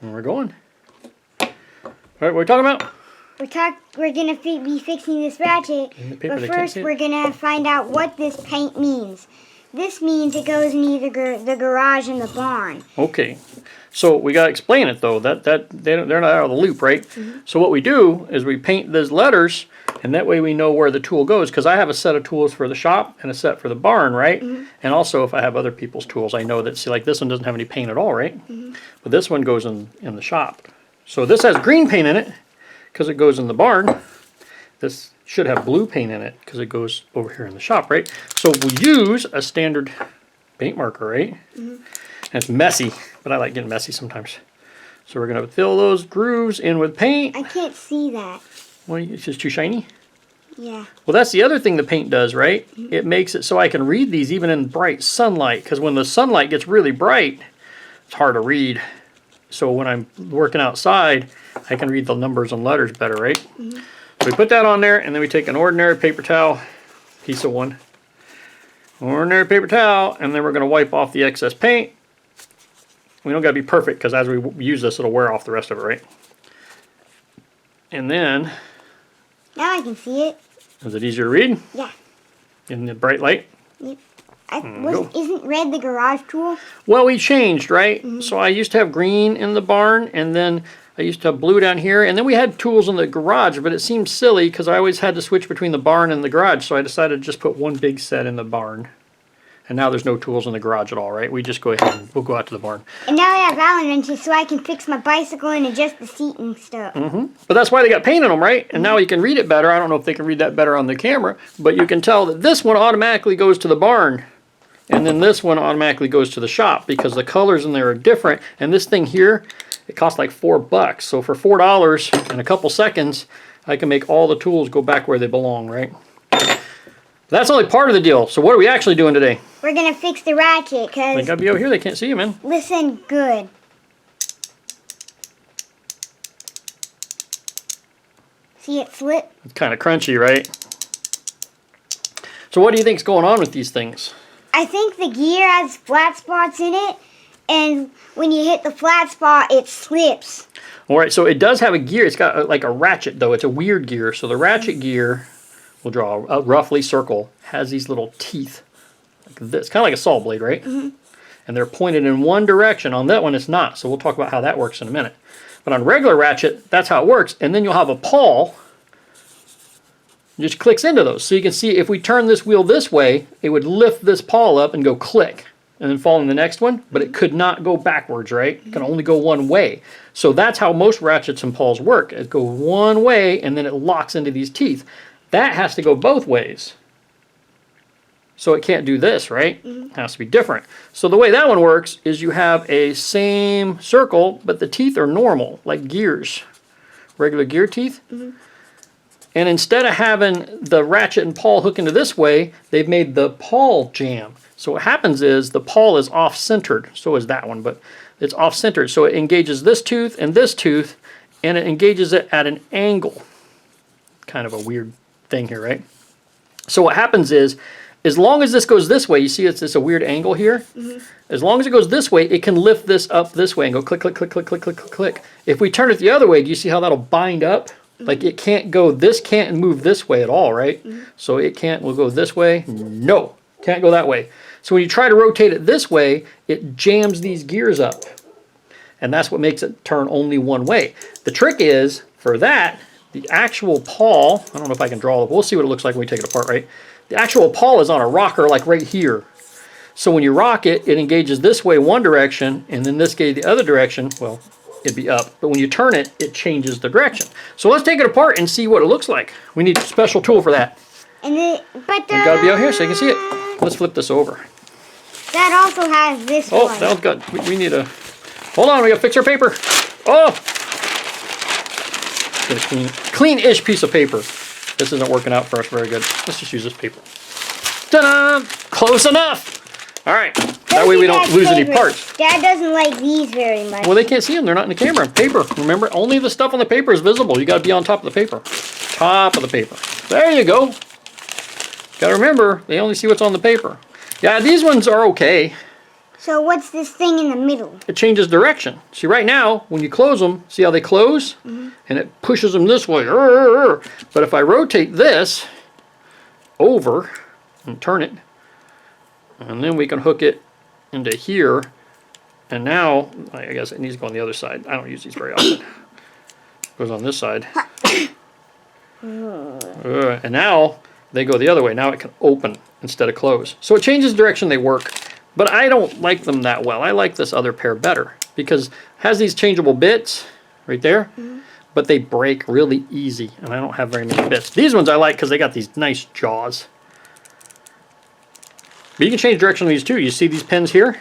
And we're going. All right, what are we talking about? We're gonna be fixing this ratchet, but first we're gonna find out what this paint means. This means it goes in either the garage and the barn. Okay, so we gotta explain it though. They're not out of the loop, right? So what we do is we paint those letters, and that way we know where the tool goes. Because I have a set of tools for the shop and a set for the barn, right? And also if I have other people's tools, I know that. See, like this one doesn't have any paint at all, right? But this one goes in the shop. So this has green paint in it because it goes in the barn. This should have blue paint in it because it goes over here in the shop, right? So we use a standard paint marker, right? And it's messy, but I like getting messy sometimes. So we're gonna fill those grooves in with paint. I can't see that. Well, it's just too shiny? Yeah. Well, that's the other thing the paint does, right? It makes it so I can read these even in bright sunlight, because when the sunlight gets really bright, it's hard to read. So when I'm working outside, I can read the numbers and letters better, right? So we put that on there, and then we take an ordinary paper towel, piece of one, ordinary paper towel, and then we're going to wipe off the excess paint. We don't got to be perfect, because as we use this, it'll wear off the rest of it, right? And then... Now I can see it. Is it easier to read? Yeah. In the bright light? Yep. Isn't red the garage tool? Well, we changed, right? So I used to have green in the barn, and then I used to have blue down here, and then we had tools in the garage, but it seemed silly because I always had to switch between the barn and the garage, so I decided to just put one big set in the barn. And now there's no tools in the garage at all, right? We just go ahead and we'll go out to the barn. And now I have Allen wrenches so I can fix my bicycle and adjust the seat and stuff. But that's why they got paint in them, right? And now you can read it better. I don't know if they can read that better on the camera, but you can tell that this one automatically goes to the barn. And then this one automatically goes to the shop because the colors in there are different. And this thing here, it costs like $4. So for $4 in a couple seconds, I can make all the tools go back where they belong, right? That's only part of the deal. So what are we actually doing today? We're going to fix the ratchet because... They got to be over here. They can't see you, man. Listen good. See it slip? It's kind of crunchy, right? So what do you think's going on with these things? I think the gear has flat spots in it, and when you hit the flat spot, it slips. All right, so it does have a gear. It's got like a ratchet, though. It's a weird gear. So the ratchet gear, we'll draw a roughly circle, has these little teeth like this, kind of like a saw blade, right? And they're pointed in one direction. On that one, it's not. So we'll talk about how that works in a minute. But on regular ratchet, that's how it works. And then you'll have a pawl. It just clicks into those. So you can see if we turn this wheel this way, it would lift this pawl up and go click and then fall in the next one, but it could not go backwards, right? It can only go one way. So that's how most ratchets and pawls work. It goes one way and then it locks into these teeth. That has to go both ways. So it can't do this, right? It has to be different. So the way that one works is you have a same circle, but the teeth are normal, like gears. Regular gear teeth. And instead of having the ratchet and pawl hook into this way, they've made the pawl jam. So what happens is the pawl is off-centered. So is that one, but it's off-centered. So it engages this tooth, and it engages it at an angle. Kind of a weird thing here, right? So what happens is, as long as this goes this way, you see it's a weird angle here? As long as it goes this way, it can lift this up this way and go click, click, click, click, click, click, click, click. If we turn it the other way, do you see how that'll bind up? Like it can't go, this can't move this way at all, right? So it can't, we'll go this way. No, can't go that way. So when you try to rotate it this way, it jams these gears up. And that's what makes it turn only one way. The trick is, for that, the actual pawl, I don't know if I can draw it, we'll see what it looks like when we take it apart, right? The actual pawl is on a rocker like right here. So when you rock it, it engages this way one direction, and then this way the other direction, well, it'd be up. But when you turn it, it changes the direction. So let's take it apart and see what it looks like. We need a special tool for that. And you gotta be out here so you can see it. Let's flip this over. That also has this one. one. Oh, that was good. We need a... Hold on, we gotta fix our paper. Oh! Get a clean-ish piece of paper. This isn't working out for us very good. Let's just use this paper. Ta-da! Close enough! All right, that way we don't lose any parts. Dad doesn't like these very much. Well, they can't see them. They're not in the camera. Paper, remember? Only the stuff on the paper is visible. You got to be on top of the paper. Top of the paper. There you go. Got to remember, they only see what's on the paper. Yeah, these ones are okay. So what's this thing in the middle? It changes direction. See, right now, when you close them, see how they close? And it pushes them this way. But if I rotate this over and turn it, and then we can hook it into here, and now, I guess it needs to go on the other side. I don't use these very often. It goes on this side. And now they go the other way. Now it can open instead of close. So it changes the direction they work. But I don't like them that well. I like this other pair better because it has these changeable bits right there, but they break really easy, and I don't have very many bits. These ones I like because they got these nice jaws. But you can change direction of these too. You see these pins here?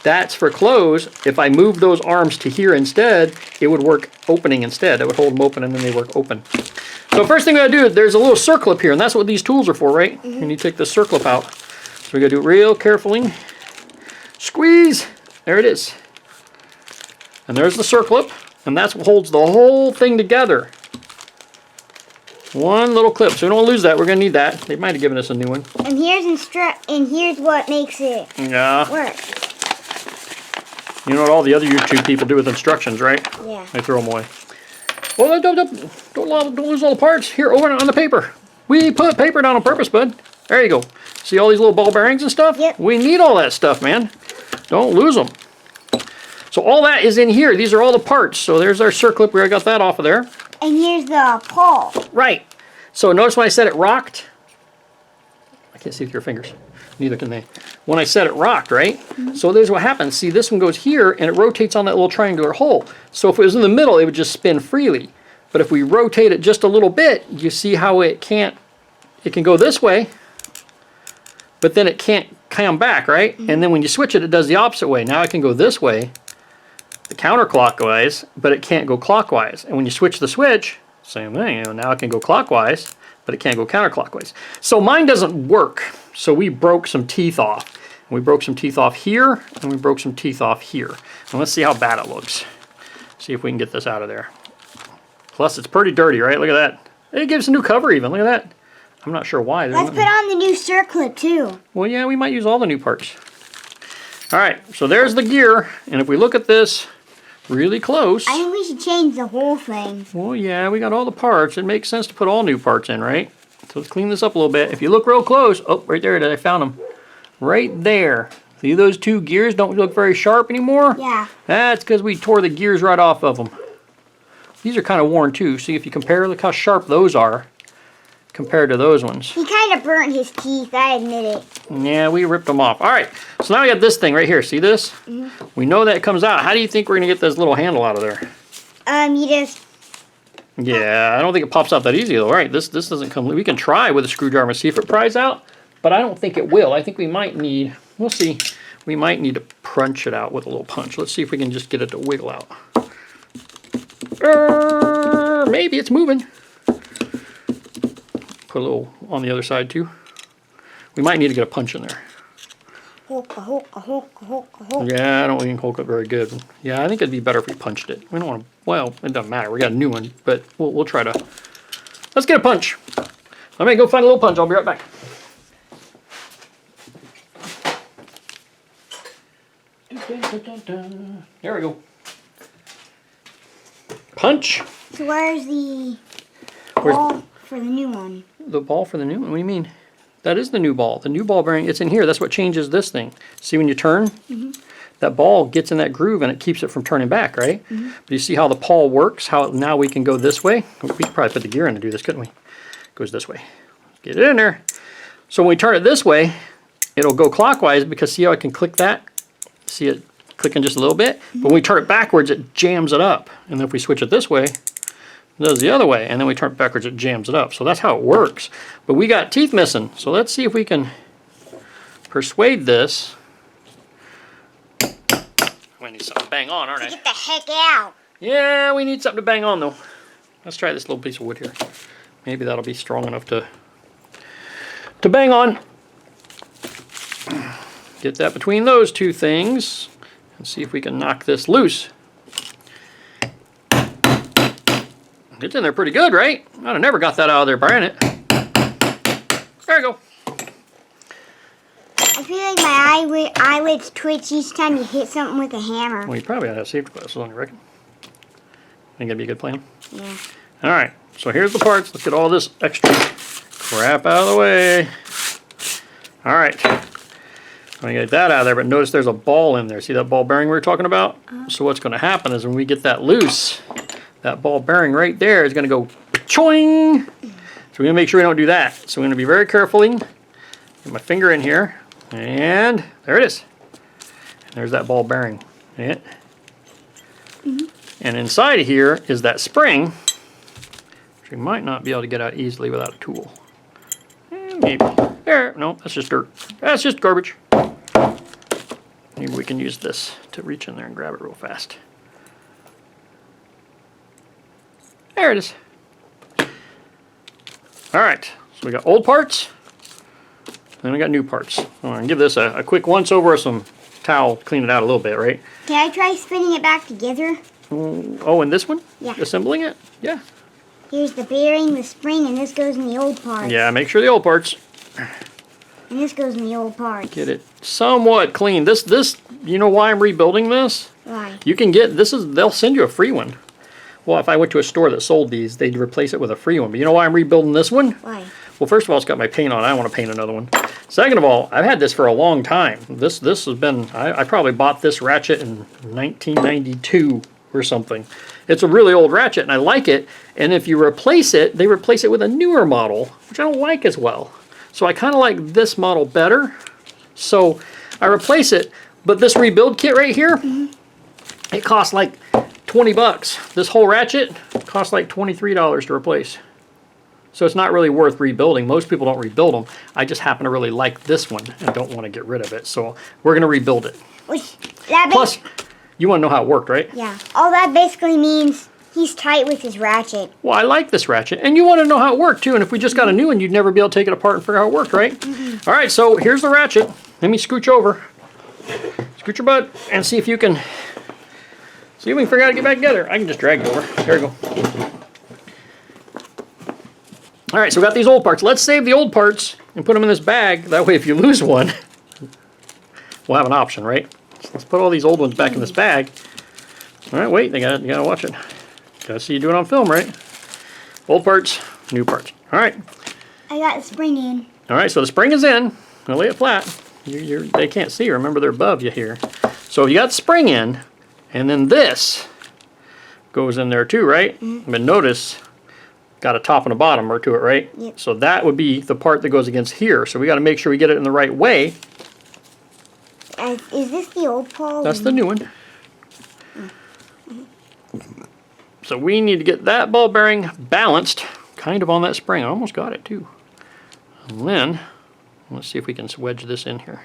That's for close. If I move those arms to here instead, it would work opening instead. It would hold them open and then they work open. So first thing we gotta do, there's a little circlip here, and that's what these tools are for, right? And you take the circlip out. So we gotta do it real carefully. Squeeze! There it is. And there's the circlip, and that's what holds the whole thing together. One little clip, so we don't want to lose that. We're gonna need that. They might have given us a new one. And here's what makes it work. You know what all the other YouTube people do with instructions, right? Yeah. They throw them away. Well, don't lose all the parts. Here, over on the paper. We put paper down on purpose, bud. There you go. See all these little ball bearings and stuff? Yep. We need all that stuff, man. Don't lose them. So all that is in here. These are all the parts. So there's our circlip. We already got that off of there. And here's the pawl. Right. So notice when I said it rocked. I can't see with your fingers. Neither can they. When I said it rocked, right? So there's what happens. See, this one goes here and it rotates on that little triangular hole. So if it was in the middle, it would just spin freely. But if we rotate it just a little bit, you see how it can go this way, but then it can't come back, right? And then when you switch it, it does the opposite way. Now it can go this way, the counterclockwise, but it can't go clockwise. And when you switch the switch, same thing. You know, now it can go clockwise, but it can't go counterclockwise. So mine doesn't work. So we broke some teeth off. And we broke some teeth off here, and we broke some teeth off here. And let's see how bad it looks. See if we can get this out of there. Plus, it's pretty dirty, right? Look at that. It gives a new cover even. Look at that. I'm not sure why. Let's put on the new circlip too. Well, yeah, we might use all the new parts. All right, so there's the gear. And if we look at this really close. I think we should change the whole thing. Well, yeah, we got all the parts. It makes sense to put all new parts in, right? So let's clean this up a little bit. If you look real close, oh, right there, I found them. Right there. See those two gears don't look very sharp anymore? Yeah. That's because we tore the gears right off of them. These are kind of worn too. See, if you compare, look how sharp those are compared to those ones. He kind of burnt his teeth, I admit it. Yeah, we ripped them off. All right, so now we got this thing right here. See this? We know that it comes out. How do you think we're going to get this little handle out of there? You just... Yeah, I don't think it pops out that easy though. All right, this doesn't come... We can try with a screwdriver and see if it pries out, but I don't think it will. I think we might need... We'll see. We might need to punch it out with a little punch. Let's see if we can just get it to wiggle out. Maybe it's moving. Put a little on the other side too. We might need to get a punch in there. Yeah, I don't think Hulk it very good. Yeah, I think it'd be better if we punched it. We don't want to, well, it doesn't matter. We got a new one, but we'll try to. Let's get a punch. Let me go find a little punch. I'll be right back. There we go. Punch. So where's the ball for the new one? The ball for the new one? What do you mean? That is the new ball. The new ball bearing, it's in here. That's what changes this thing. See when you turn? That ball gets in that groove and it keeps it from turning back, right? But you see how the pawl works? How now we can go this way? We could probably put the gear in to do this, couldn't we? It goes this way. Get it in there. So when we turn it this way, it'll go clockwise because see how I can click that? See it clicking just a little bit? But when we turn it backwards, it jams it up. And then if we switch it this way, it does the other way. And then we turn it backwards, it jams it up. So that's how it works. But we got teeth missing. So let's see if we can persuade this. We need something to bang on, aren't I? Get the heck out. Yeah, we need something to bang on though. Let's try this little piece of wood here. Maybe that'll be strong enough to bang on. Get that between those two things and see if we can knock this loose. It's in there pretty good, right? I'd have never got that out of there, Brian. There you go. I feel like my eyelids twitch each time you hit something with a hammer. Well, you probably ought to have safety glasses on, you reckon? Think that'd be a good plan? Yeah. All right, so here's the parts. Let's get all this extra crap out of the way. All right, I'm gonna get that out of there, but notice there's a ball in there. See that ball bearing we were talking about? So what's gonna happen is when we get that loose, that ball bearing right there is gonna go choing. So we're gonna make sure we don't do that. So we're gonna be very careful. Get my finger in here, and there it is. And there's that ball bearing. See it? And inside of here is that spring, which we might not be able to get out easily without a tool. Maybe. There, no, that's just dirt. That's just garbage. Maybe we can use this to reach in there and grab it real fast. There it is. All right, so we got old parts, then we got new parts. I'm gonna give this a quick once over with some towel, clean it out a little bit, right? Can I try spinning it back together? Oh, and this one? Yeah. Assembling it? Yeah. Here's the bearing, the spring, and this goes in the old parts. Yeah, make sure the old parts. And this goes in the old parts. Get it somewhat clean. This, you know why I'm rebuilding this? Why? You can get, they'll send you a free one. Well, if I went to a store that sold these, they'd replace it with a free one. But you know why I'm rebuilding this one? Why? Well, first of all, it's got my paint on. I don't want to paint another one. Second of all, I've had this for a long time. This has been, I probably bought this Ratchet in 1992 or something. It's a really old Ratchet, and I like it. And if you replace it, they replace it with a newer model, which I don't like as well. So I kind of like this model better. So I replace it. But this rebuild kit right here, it costs like 20 bucks. This whole Ratchet costs like $23 to replace. So it's not really worth rebuilding. Most people don't rebuild them. I just happen to really like this one and don't want to get rid of it. So we're going to rebuild it. Plus, you want to know how it worked, right? Yeah. All that basically means he's tight with his Ratchet. Well, I like this Ratchet. And you want to know how it worked, too. And if we just got a new one, you'd never be able to take it apart and figure out how it worked, right? All right, so here's the Ratchet. Let me scooch over. Scoot your butt and see if you can... See if we can figure out how to get back together. I can just drag you over. There you go. All right, so we got these old parts. Let's save the old parts and put them in this bag. That way, if you lose one, we'll have an option, right? So let's put all these old ones back in this bag. All right, wait, you gotta watch it. Gotta see you do it on film, right? Old parts, new parts. All right. I got the spring in. All right, so the spring is in. I'll lay it flat. They can't see. Remember, they're above you here. So you got the spring in, and then this goes in there too, right? But notice, got a top and a bottom to it, right? Yep. So that would be the part that goes against here. So we got to make sure we get it in the right way. Is this the old pole? That's the new one. So we need to get that ball bearing balanced kind of on that spring. I almost got it too. And then, let's see if we can wedge this in here.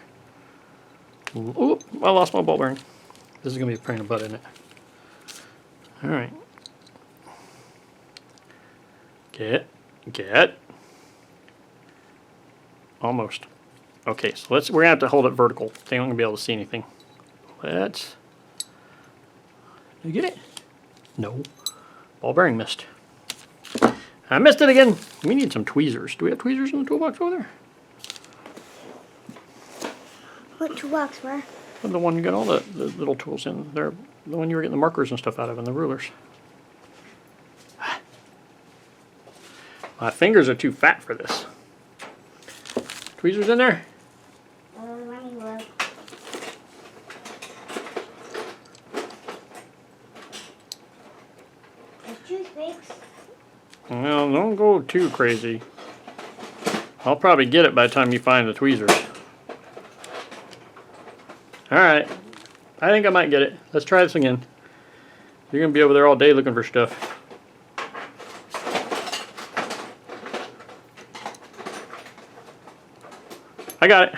Oh, I lost my ball bearing. This is going to be a pain in the butt, isn't it? All right. Get. Almost. Okay, so we're going to have to hold it vertical. They aren't going to be able to see anything. Did you get it? No. Ball bearing missed. I missed it again. We need some tweezers. Do we have tweezers in the toolbox over there? What toolbox where? The one you got all the little tools in there. The one you were getting the markers and stuff out of and the rulers. My fingers are too fat for this. Tweezers in there? Let me look. There's toothpicks. Well, don't go too crazy. I'll probably get it by the time you find the tweezers. Alright. I think I might get it. Let's try this again. You're going to be over there all day looking for stuff. I got it.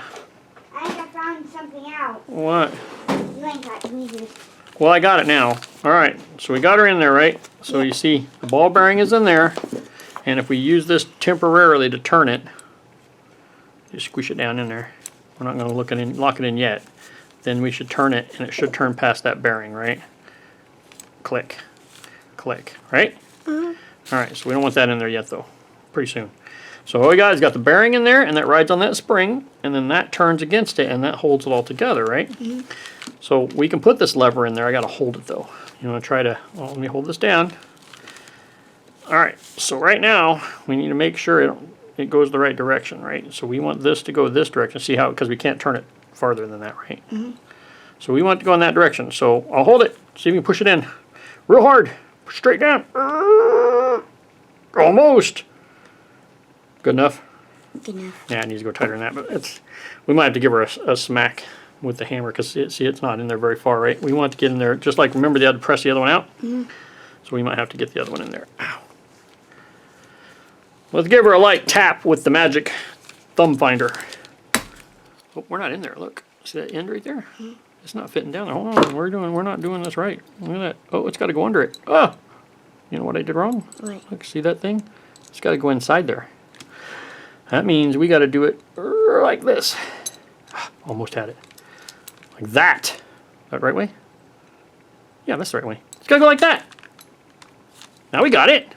I think I found something out. What? You ain't got tweezers. Well, I got it now. Alright, so we got her in there, right? So you see the ball bearing is in there. And if we use this temporarily to turn it, just squish it down in there. We're not going to lock it in yet. Then we should turn it, and it should turn past that bearing, right? Click. Click, right? Alright, so we don't want that in there yet, though. Pretty soon. So all we got is got the bearing in there, and that rides on that spring, and then that turns against it, and that holds it all together, right? So we can put this lever in there. I got to hold it though. You want to try to, well, let me hold this down. All right, so right now we need to make sure it goes the right direction, right? So we want this to go this direction. See how, because we can't turn it farther than that, right? So we want it to go in that direction. So I'll hold it, see if we can push it in real hard, push straight down. Almost. Good enough? Good enough. Yeah, it needs to go tighter than that, but we might have to give her a smack with the hammer because see, it's not in there very far, right? We want it to get in there, just like, remember they had to press the other one out? So we might have to get the other one in there. Ow. Let's give her a light tap with the magic thumb finder. Oh, we're not in there, look. See that end right there? It's not fitting down there. Hold on, we're not doing this right. Look at that. Oh, it's got to go under it. Oh! You know what I did wrong? What? Look, see that thing? It's got to go inside there. That means we got to do it like this. Almost had it. Like that. Is that the right way? Yeah, that's the right way. It's got to go like that. Now we got it.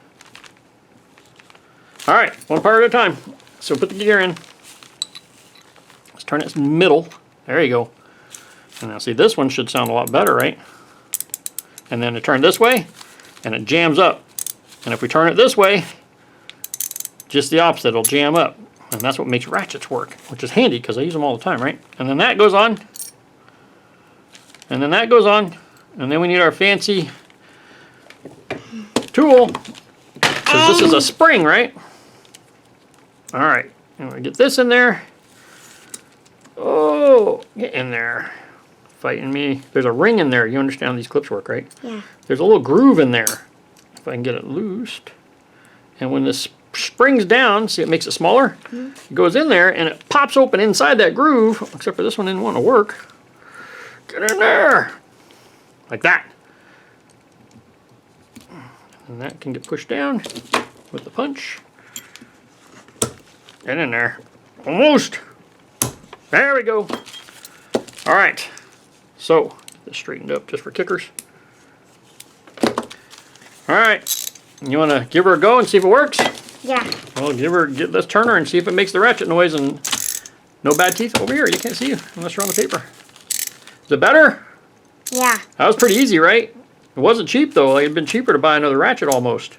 All right, one part at a time. So put the gear in. Let's turn it middle. There you go. And now see, this one should sound a lot better, right? And then to turn this way, and it jams up. And if we turn it this way, just the opposite, it'll jam up. And that's what makes ratchets work, which is handy because I use them all the time, right? And then that goes on. And then that goes on. And then we need our fancy tool. Because this is a spring, right? All right. I'm going to get this in there. Oh, get in there. Fighting me. There's a ring in there. You understand how these clips work, right? Yeah. There's a little groove in there. If I can get it loosed. And when this springs down, see it makes it smaller? It goes in there and it pops open inside that groove, except for this one didn't want to work. Get in there! Like that. And that can get pushed down with the punch. Get in there. Almost! There we go. Alright. So, this straightened up just for kickers. Alright. You want to give her a go and see if it works? Yeah. Well, get this turner and see if it makes the ratchet noise and no bad teeth. Over here, you can't see you unless you're on the paper. Is it better? Yeah. That was pretty easy, right? It wasn't cheap though. Like, it'd been cheaper to buy another ratchet almost.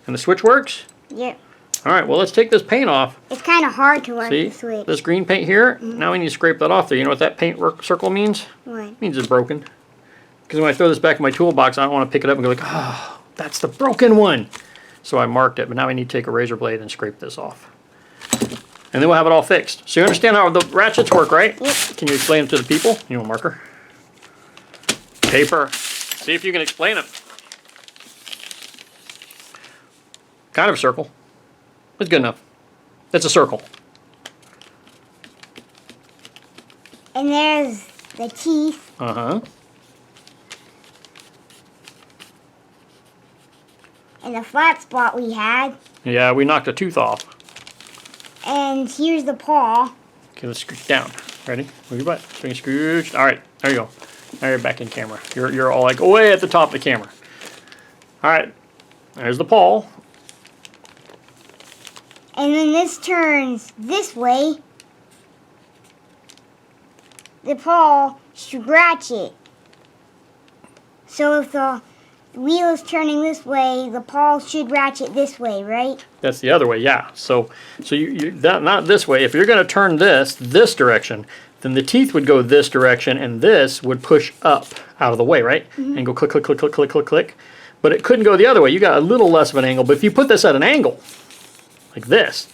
And the switch works? Yep. All right, well, let's take this paint off. It's kind of hard to work See, the switch. this green paint here, now we need to scrape that off there. You know what that paint circle means? What? It means it's broken. Because when I throw this back in my toolbox, I don't want to pick it up and go like, oh, that's the broken one. So I marked it, but now we need to take a razor blade and scrape this off. And then we'll have it all fixed. So you understand how the ratchets work, right? Yep. Can you explain them to the people? You want a marker? Paper. See if you can explain them. Kind of a circle. It's good enough. It's a circle. And there's the teeth. Uh-huh. And the flat spot we had. Yeah, we knocked a tooth off. And here's the paw. Okay, let's scooch down. Ready? Move your butt. So you scooch. All right, there you go. Now you're back in camera. You're all like way at the top of the camera. All right, there's the paw. And then this turns this way. The paw should ratchet. So if the wheel is turning this way, the paw should ratchet this way, right? That's the other way, yeah. So not this way. If you're going to turn this direction, then the teeth would go this direction, and this would push up out of the way, right? And go click, click, click, click, click, click, click. But it couldn't go the other way. You got a little less of an angle. But if you put this at an angle, like this,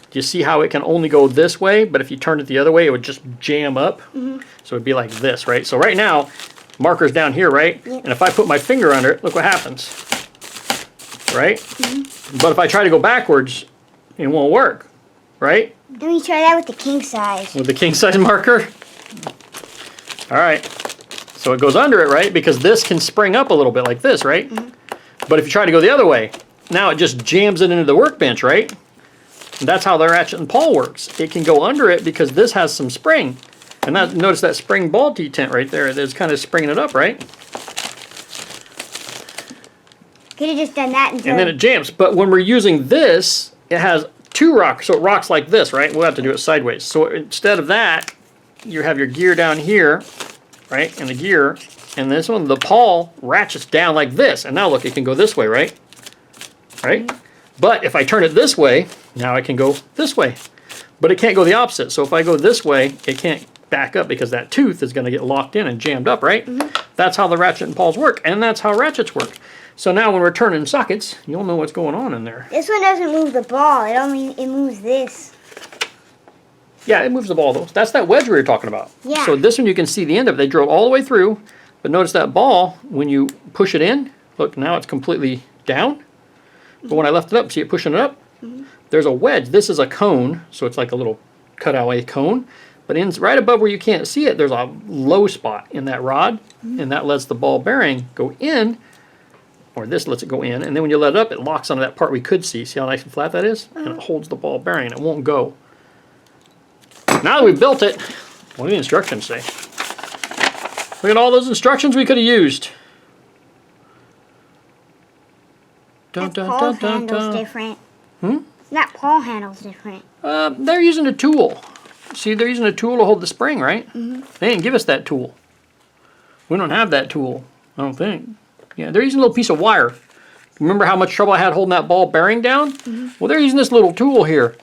do you see how it can only go this way? But if you turned it the other way, it would just jam up. So it'd be like this, right? So right now, marker's down here, right? Yep. And if I put my finger under it, look what happens. Right? But if I try to go backwards, it won't work. Right? Let me try that with the king size. With the king size marker? Alright. So it goes under it, right? Because this can spring up a little bit like this, right? But if you try to go the other way, now it just jams it into the workbench, right? And that's how the ratchet and pawl works. It can go under it because this has some spring. And that, notice that spring ball T-tent right there. It is kind of springing it up, right? Could have just done that and then it jams. But when we're using this, it has two rocks, so it rocks like this, right? We'll have to do it sideways. So instead of that, you have your gear down here, right? And the gear, and this one, the pawl ratchets down like this. And now look, it can go this way, right? Right? But if I turn it this way, now it can go this way. But it can't go the opposite. So if I go this way, it can't back up because that tooth is going to get locked in and jammed up, right? That's how the ratchet and pawls work, and that's how ratchets work. So now when we're turning sockets, you'll know what's going on in there. This one doesn't move the ball. It moves this. Yeah, it moves the ball though. That's that wedge we were talking about. Yeah. So this one you can see the end of it. They drilled all the way through, but notice that ball, when you push it in, look, now it's completely down. But when I left it up, see it pushing it up? There's a wedge. This is a cone, so it's like a little cutout a cone. But right above where you can't see it, there's a low spot in that rod, and that lets the ball bearing go in, or this lets it go in, and then when you let it up, it locks onto that part we could see. See how nice and flat that is? And it holds the ball bearing, and it won't go. Now that we've built it, what do the instructions say? Look at all those instructions we could have used. That pawl handle's different. That pawl handle's different. They're using a tool. See, they're using a tool to hold the spring, right? They didn't give us that tool. We don't have that tool, I don't think. Yeah, they're using a little piece of wire. Remember how much trouble I had holding that ball bearing down? Well, they're using this little tool here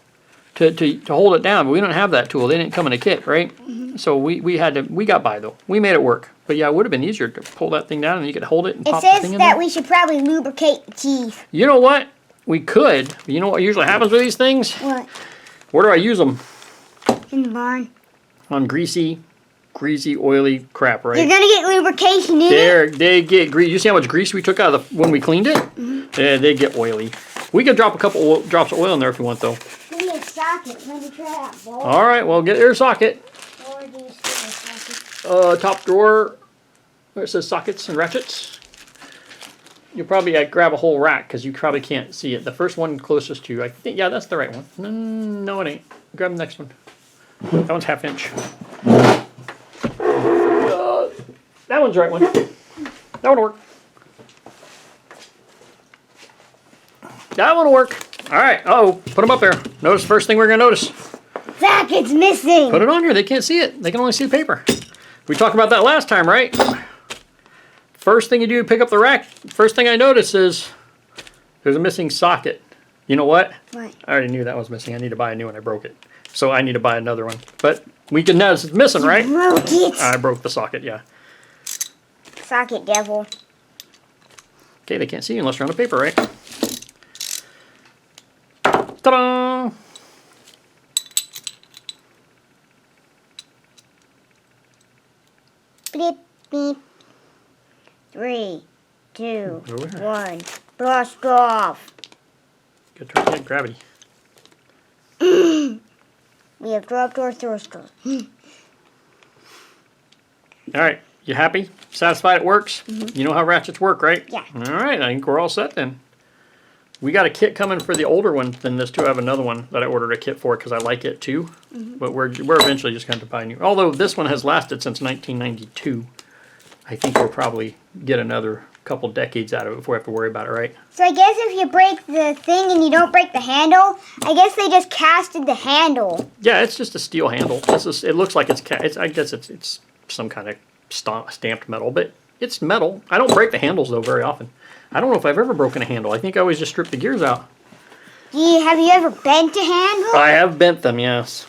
to hold it down, but we don't have that tool. They didn't come in a kit, right? So we got by though. We made it work. But yeah, it would have been easier to pull that thing down and you could hold it and pop the thing in there. It says that we should probably lubricate the teeth. You know what? We could. But you know what usually happens with these things? What? Where do I use them? In the barn. On greasy, oily crap, right? You're gonna get lubrication in it. They get grease. You see how much grease we took out of when we cleaned it? Yeah, they get oily. We could drop a couple drops of oil in there if you want, though. Give me a socket. Let me try that ball. All right, well, get your socket. Or do you still a socket? Top drawer where it says sockets and ratchets. You'll probably grab a whole rack because you probably can't see it. The first one closest to you, I think, yeah, that's the right one. No, it ain't. Grab the next one. That one's ½ inch. That one's the right one. That one will work. That one will work. All right. Oh, put them up there. Notice the first thing we're going to notice. Socket's missing. Put it on here. They can't see it. They can only see the paper. We talked about that last time, right? First thing you do, pick up the rack. First thing I notice is there's a missing socket. You know what? What? I already knew that was missing. I need to buy a new one. I broke it. So I need to buy another one. But we can notice it's missing, right? You broke it. I broke the socket, yeah. Socket devil. Okay, they can't see you unless you're on the paper, right? Ta-da! Beep, beep. 3, 2, 1. Blast off. Good try to get gravity. We have dropped our thruster. All right, you happy? Satisfied it works? You know how ratchets work, right? Yeah. All right, I think we're all set then. We got a kit coming for the older one than this too. I have another one that I ordered a kit for because I like it too. But we're eventually just going to buy new. Although this one has lasted since 1992. I think we'll probably get another couple decades out of it before we have to worry about it, right? So I guess if you break the thing and you don't break the handle, I guess they just casted the handle. Yeah, it's just a steel handle. It looks like I guess it's some kind of stamped metal, but it's metal. I don't break the handles though very often. I don't know if I've ever broken a handle. I think I always just strip the gears out. Have you ever bent a handle? I have bent them, yes.